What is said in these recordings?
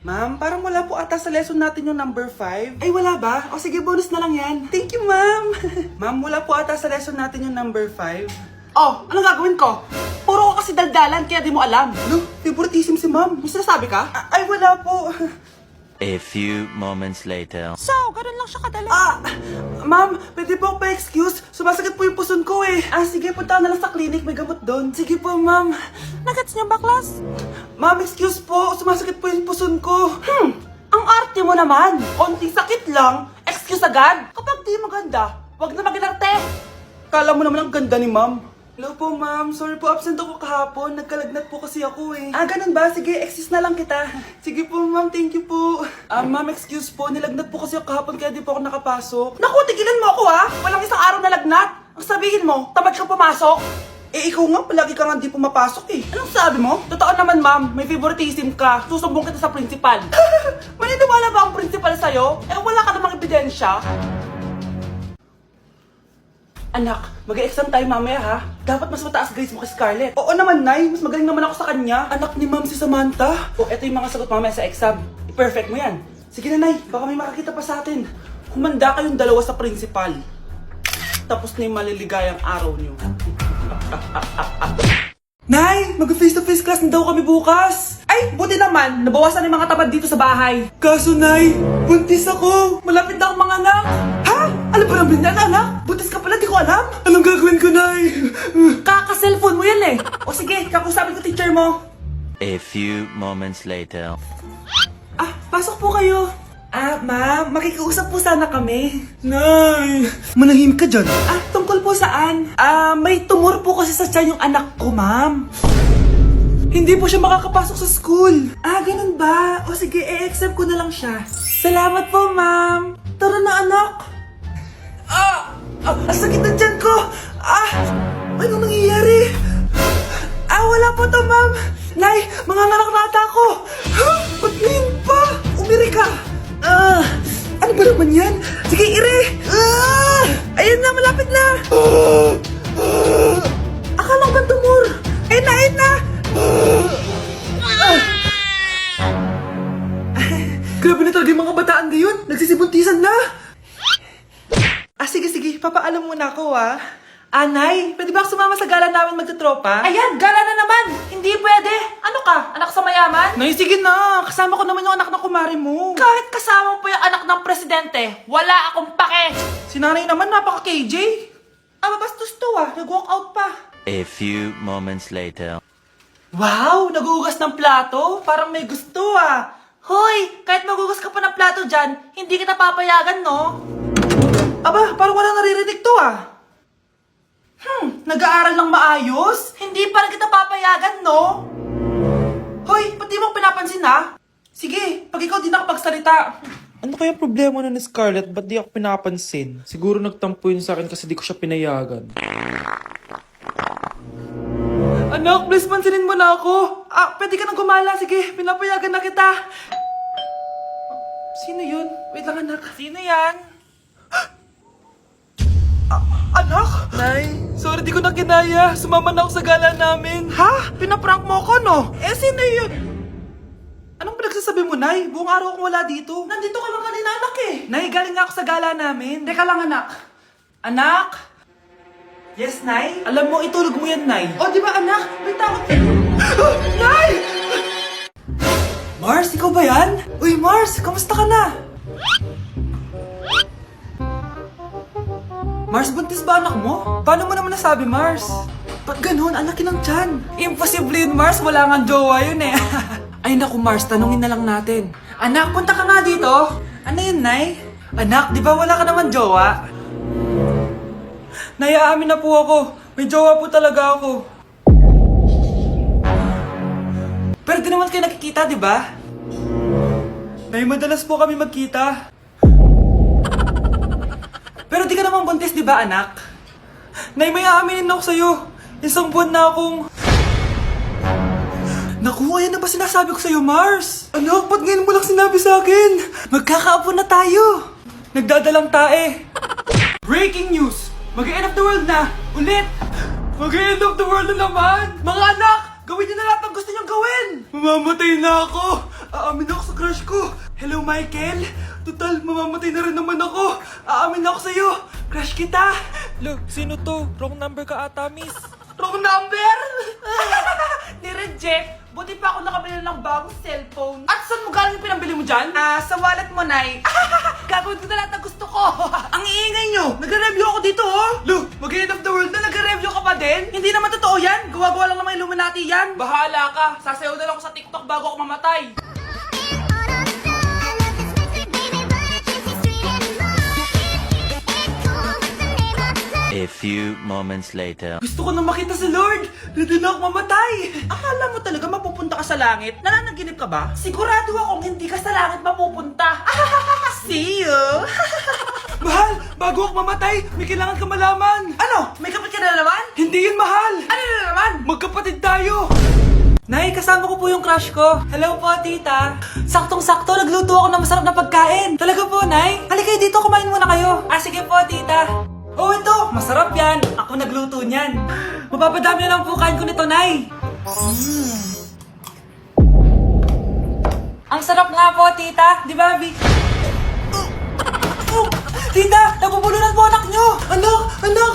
Ma'am, parang wala po ata sa lesson natin yung number 5. Ay, wala ba? O sige, bonus na lang yan. Thank you, ma'am. Ma'am, wala po ata sa lesson natin yung number 5. Oh, anong gagawin ko? Puro ko kasi daldalan kaya di mo alam. Ano? Favoritism si ma'am. May sinasabi ka? Ay, wala po. A few moments later. So, ganun lang siya kadali. Ma'am, pwede po pa-excuse? Sumasakit po yung puson ko eh. Sige, punta na lang sa clinic. May gamot doon. Sige po, ma'am. Nagets niyo ba, class? Ma'am, excuse po. Sumasakit po yung puson ko. Ang arte mo naman. Konting sakit lang. Excuse agad. Kapag di maganda, wag na mag-inarte. Kala mo naman ang ganda ni ma'am. Hello po, ma'am. Sorry po, absent ako kahapon. Nagkalagnat po kasi ako eh. Ganun ba? Sige, excuse na lang kita. Sige po, ma'am. Thank you po. Ma'am, excuse po. Nilagnat po kasi ako kahapon kaya di po ako nakapasok. Naku, tigilan mo ako ha. Walang isang araw na lagnat. Ang sabihin mo, tamad kang pumasok. Ikaw nga, palagi ka nga di pumapasok eh. Anong sabi mo? Totoo naman, ma'am. May favoritism ka. Susumbong kita sa principal. Maniniwala ba ang principal sa'yo? Wala ka namang ebidensya. Anak, mag-exam tayo mamaya ha. Dapat mas mataas grades mo kay Scarlett. Oo naman, Nay. Mas magaling naman ako sa kanya. Anak ni ma'am si Samantha. Eto yung mga sagot mamaya sa exam. I-perfect mo yan. Sige na, Nay. Baka may makakita pa sa atin. Humanda kayong dalawa sa principal. Tapos na yung maliligayang araw niyo. Nay, mag-face-to-face class na daw kami bukas. Ay, buti naman. Nabawasan yung mga tamad dito sa bahay. Kaso, Nay, buntis ako. Malapit na akong mga anak. Ha? Alam ba namin yan, anak? Buntis ka pala, di ko alam. Anong gagawin ko, Nay? Kaka-cellphone mo yan eh. O sige, kakusapin ko teacher mo. A few moments later. Pasok po kayo. Ma'am, makikiusap po sana kami. Nay, manahimik ka dyan. Tungkol po saan? May tumor po kasi sa tiyan yung anak ko, ma'am. Hindi po siya makakapasok sa school. Ganun ba? O sige, i-accept ko na lang siya. Salamat po, ma'am. Tara na, anak. Ang sakit na tiyan ko. Anong nangyayari? Wala po to, ma'am. Nay, manganganak na ata ako. Ba't ngayon pa? Umiri ka. Ano ba naman yan? Sige, ire! Ayun na, malapit na! Akala ko ba tumor? Ayun na! Grabe na talaga yung mga bataan ngayon. Nagsisibuntisan na. Sige. Papaalam muna ako, Nay, pwede ba ako sumama sa gala namin magtutropa? Ayan, gala na naman. Hindi pwede. Ano ka? Anak sa mayaman? Nay, sige na. Kasama ko naman yung anak ng kumari mo. Kahit kasama mo pa yung anak ng presidente, wala akong pake. Si nanay naman, napaka-KJ. Mabastos to nag-walk out pa. A few moments later. Wow, nagugas ng plato. Parang may gusto Hoy, kahit magugas ka pa ng plato dyan, hindi kita papayagan, no? Parang wala naririnig to Nag-aaral ng maayos? Hindi pa rin kita papayagan, no? Hoy, pati mong pinapansin Sige, pag ikaw di nakapagsalita. Ano kaya problema na ni Scarlett? Ba't di ako pinapansin? Siguro nagtampo yun sa akin kasi di ko siya pinayagan. Anak, please pansinin mo na ako. Pwede ka nang gumala. Sige, pinapayagan na kita. Sino yun? Wait lang, anak. Sino yan? Anak? Nay, sorry di ko na kinaya. Sumama na ako sa gala namin. Ha? Pinaprank mo ko, no? Sino yun? Anong pinagsasabi mo, Nay? Buong araw akong wala dito. Nandito ka lang kanina, anak eh. Nay, galing nga ako sa gala namin. Teka lang, anak. Anak? Yes, Nay? Alam mo, itulog mo yan, Nay. Di ba, anak? May takot. Nay! Mars, ikaw ba yan? Uy, Mars, kamusta ka na? Mars, buntis ba anak mo? Paano mo naman nasabi, Mars? Ba't ganun? Anakin ng tiyan. Imposible yun, Mars. Wala nga jowa yun eh. Ay naku, Mars, tanungin na lang natin. Anak, punta ka nga dito. Ano yun, Nay? Anak, di ba wala ka naman jowa? Nay, aamin na po ako. May jowa po talaga ako. Pero di naman kayo nakikita, di ba? Nay, madalas po kami magkita. Pero di ka naman buntis, di ba, anak? Nay, may aaminin ako sa'yo. Isang buwan na akong... Naku, ayan na ba sinasabi ko sa'yo, Mars? Anak, ba't ngayon mo lang sinabi sa akin? Magkakaapo na tayo. Nagdadalang tae. Breaking news! Mag-end of the world na! Ulit! Mag-end of the world na naman! Mga anak! Gawin niyo na lahat ng gusto niyong gawin! Mamamatay na ako! Aamin ako sa crush ko. Hello, Michael. Total, mamamatay na rin naman ako. Aamin ako sa'yo. Crush kita. Lo, sino to? Wrong number ka ata, miss. Wrong number! Ni-reject. Buti pa ako nakabili ng bagong cellphone. At saan mo galing yung pinambili mo dyan? Sa wallet mo, Nay. Gagawin ko na lahat ng gusto ko. Ang iingay nyo. Nagre-review ako dito, oh. Lo, mag-end of the world na. Nagre-review ka pa din? Hindi naman totoo yan. Gawa-gawa lang naman Illuminati yan. Bahala ka. Sasayaw na lang ako sa TikTok bago ako mamatay. A few moments later. Gusto ko na makita si Lord. Ready na ako mamatay. Akala mo talaga mapupunta ka sa langit? Nananaginip ka ba? Sigurado akong hindi ka sa langit mapupunta. See you. Mahal, bago ako mamatay, may kailangan ka malaman. Ano? May kapit ka na naman? Hindi yun, mahal. Ano na naman? Magkapatid tayo. Nay, kasama ko po yung crush ko. Hello po, tita. Saktong-sakto, nagluto ako ng masarap na pagkain. Talaga po, Nay? Halika dito, kumain muna kayo. Sige po, tita. Oh, ito! Masarap yan! Ako nagluto niyan. Mapapadami na lang po kain ko nito, Nay. Ang sarap nga po, tita. Di ba, Vic? Tita! Nabubulunan po anak nyo! Anak! Anak!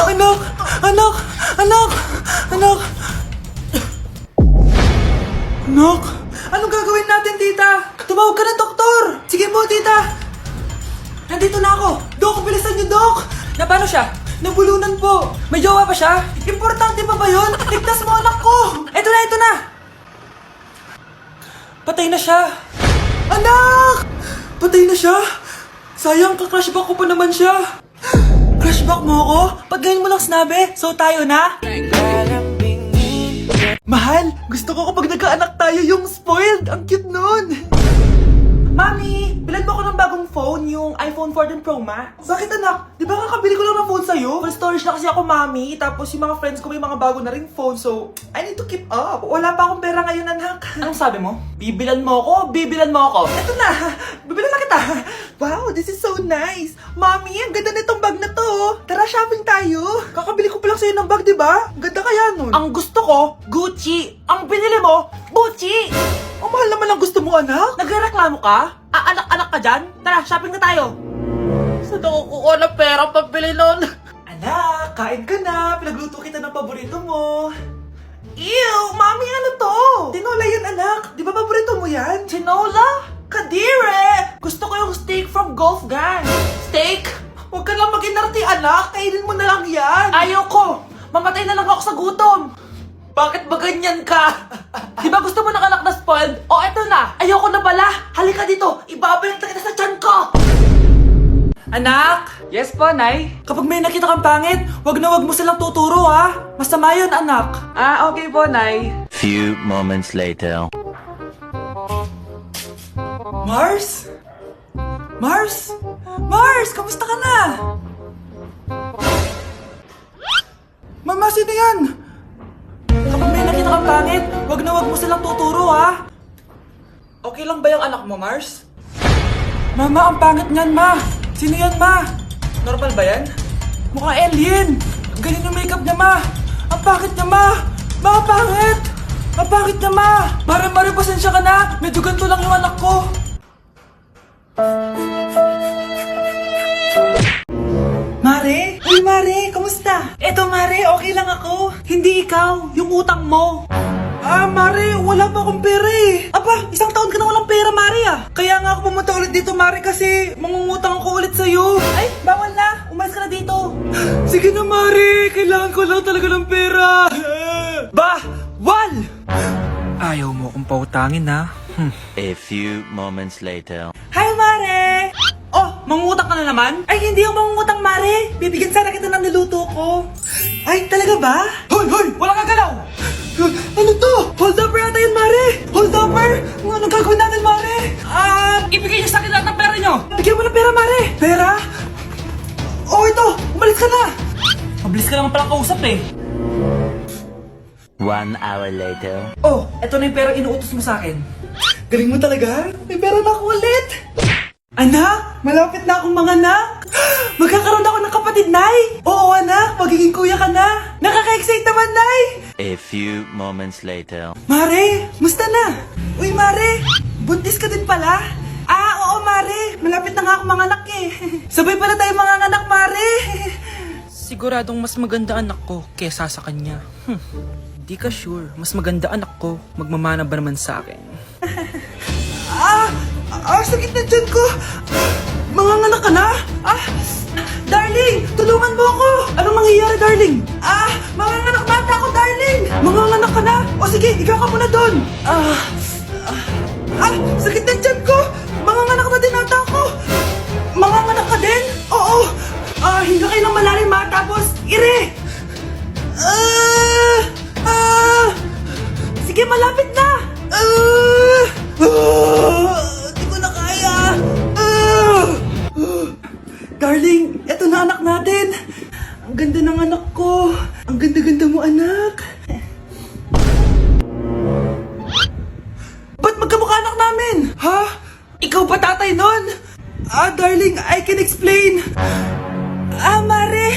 Anak! Anak! Anak! Anak! Anak! Anong gagawin natin, tita? Tumawag ka ng doktor! Sige po, tita! Nandito na ako! Dok, bilisan niyo, Dok! Na paano siya? Nabulunan po! May jowa pa siya? Importante pa ba yun? Ligtas mo anak ko! Ito na, ito na! Patay na siya! Anak! Patay na siya? Sayang, ka-crushback ko pa naman siya! Crushback mo ako? Pag ngayon mo lang sinabi, so tayo na? Mahal, gusto ko kapag nagkaanak tayo yung spoiled. Ang cute nun! Mami, bilan mo ako ng bagong phone, yung iPhone 14 Pro Max. Bakit anak? Di ba kakabili ko lang ng phone sa'yo? Full storage na kasi ako, Mami. Tapos yung mga friends ko may mga bago na ring phone, so I need to keep up. Wala pa akong pera ngayon, anak. Anong sabi mo? Bibilan mo ako? Bibilan mo ako? Eto na, bibilan na kita. Wow, this is so nice. Mami, ang ganda nitong bag na to. Tara, shopping tayo. Kakabili ko pa lang sa'yo ng bag, di ba? Ang ganda kaya nun. Ang gusto ko, Gucci. Ang binili mo, Gucci. Ang mahal naman ang gusto mo, anak. Nagrereklamo ka? Anak-anak ka dyan? Tara, shopping na tayo. Saan ako kukuha ng pera pambili nun? Anak, kain ka na. Pinagluto kita ng paborito mo. Ew, Mami, ano to? Tinola yan, anak. Di ba paborito mo yan? Tinola? Kadire! Gusto ko yung steak from Golf Gang. Steak? Huwag ka lang mag-inarti, anak. Kainin mo na lang yan. Ayaw ko. Mamatay na lang ako sa gutom. Bakit ba ganyan ka? Di ba gusto mo ng anak na spoiled? O eto na, ayoko na pala. Halika dito, ibabalik na kita sa tiyan ko. Anak? Yes po, Nay? Kapag may nakita kang pangit, wag mo silang tuturo, ha? Masama yun, anak. Okay po, Nay. Few moments later. Mars? Mars? Mars, kamusta ka na? Mama, sino yan? Kapag may nakita kang pangit, wag mo silang tuturo, ha? Okay lang ba yung anak mo, Mars? Mama, ang pangit niyan, Ma. Sino yan, Ma? Normal ba yan? Mukhang alien. Ang galing yung makeup niya, Ma. Ang pangit niya, Ma. Ma, ang pangit. Ang pangit niya, Ma. Mare, pasensya ka na. Medyo ganito lang yung anak ko. Mare? Uy, Mare, kamusta? Eto, Mare, okay lang ako. Hindi ikaw, yung utang mo. Mare, wala pa akong pera eh. Aba, isang taon ka na walang pera, Mare ah. Kaya nga ako pumunta ulit dito, Mare, kasi mangungutang ako ulit sa'yo. Ay, bawal na. Umalis ka na dito. Sige na, Mare. Kailangan ko lang talaga ng pera. Wal! Ayaw mo akong pautangin, ha? A few moments later. Hi, Mare! Oh, mangungutang ka na naman? Ay, hindi ako mangungutang, Mare. Bibigyan sana kita ng niluto ko. Ay, talaga ba? Hoy! Wala kang galaw! Ano to? Hold up yata yun, Mare! Hold upper? Anong gagawin natin, Mare? Ibigay niyo sa akin lahat ng pera niyo! Bigyan mo ng pera, Mare! Pera? Oh, ito! Umalis ka na! Mabilis ka naman palang kausap eh. 1 hour later. Oh, eto na yung pera inuutos mo sa akin. Galing mo talaga? May pera na ako ulit! Anak, malapit na akong manganak. Magkakaroon ako ng kapatid, Nay. Oo, anak, magiging kuya ka na. Nakaka-excite naman, Nay. A few moments later. Mare, musta na? Uy, Mare, buntis ka din pala? Ah, oo, Mare. Malapit na nga ako manganak eh. Sabay pala tayo manganganak, Mare. Siguradong mas maganda anak ko kesa sa kanya. Di ka sure. Mas maganda anak ko. Magmamana ba naman sa akin? Sakit na dyan ko. Manganganak ka na? Darling, tulungan mo ako. Anong mangyayari, darling? Manganganak na ako, darling. Manganganak ka na? O sige, ikaw ka muna doon. Sakit na dyan ko. Manganganak na din ata ako. Manganganak ka din? Oo. Hinga kayo ng malalim ha, tapos ire. Sige, malapit na. Di ko na kaya. Darling, eto na anak natin. Ang ganda ng anak ko. Ang ganda-ganda mo, anak. Ba't magkamukha anak namin? Ha? Ikaw ba tatay nun? Darling, I can explain. Mare.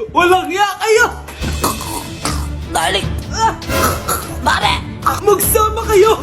Walang ya kayo. Darling! Mare! Magsama kayo.